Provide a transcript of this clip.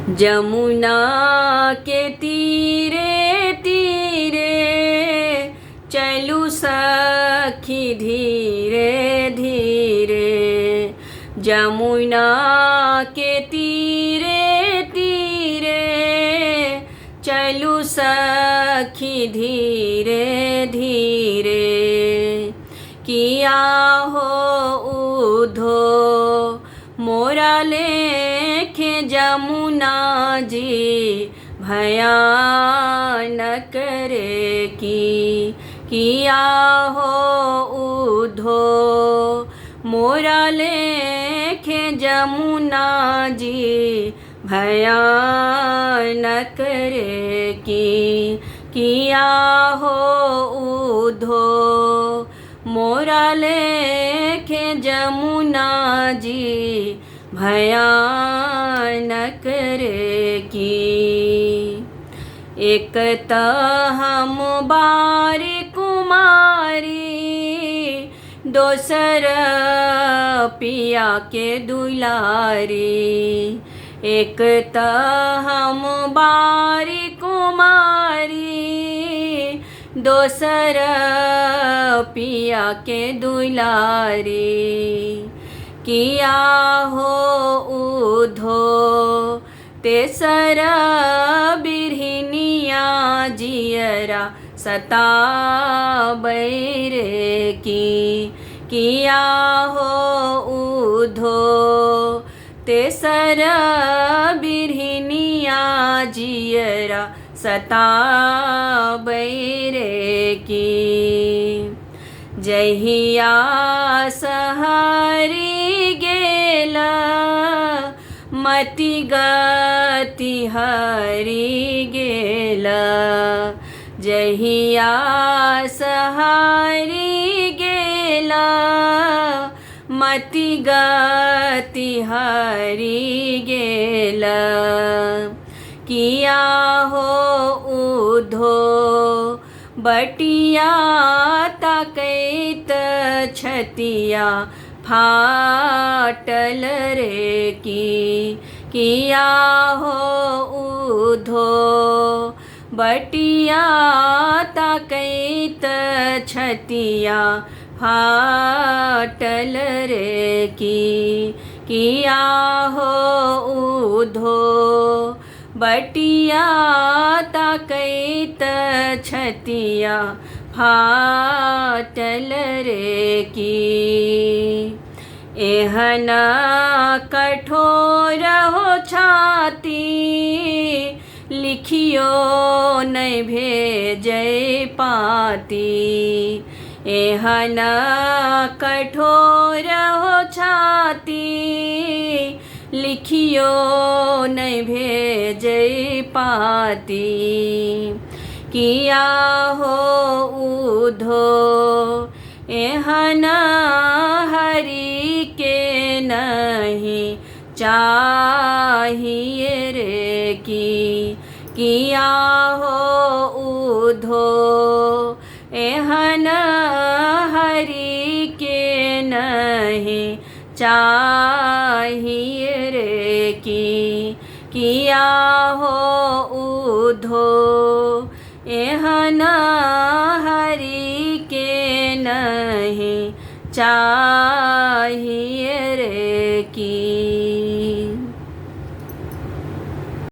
जमुना के तीरे तीरे चलू सखी धीरे धीरे। जमुना के तीरे तीरे चलू सखी धीरे धीरे। किया हो उधो मोरा लेखे जमुना जी भयानक रे की। किया हो उधो मोरा लेखे जमुना जी भयानक रे की। किया हो उधो मोरा लेखे जमुना जी भयानक रे की। एक त हम बारी कुमारी दोसर पिया के दुलारी। एक त हम बारी कुमारी दोसर पिया के दुलारी। किया हो उधो तेसर बिरहिनिया जियरा सताबै रे की। किया हो उधो तेसर बिरहिनिया जियरा सताबै रे की। जहिया सहरी गेला मति गति हरि गेला। जहिया सहरी गेला मति गति हरि गेला। किया हो उधो बटिया ताकैत छतिया फाटल रे की। किया हो उधो बटिया ताकैत छतिया फाटल रे की। किया हो उधो बटिया ताकैत छतिया फाटल रे की। एहन कठोर हो छाती लिखियो नहीं भेजै पाती। एहन कठोर हो छाती लिखियो नहीं भेजै पाती। किया हो उधो एहन हरि के नहीं चाहिए रे की। किया हो उधो एहन हरि के नहीं चाहिए रे की। किया हो उधो एहन हरि के नहीं चाहिए।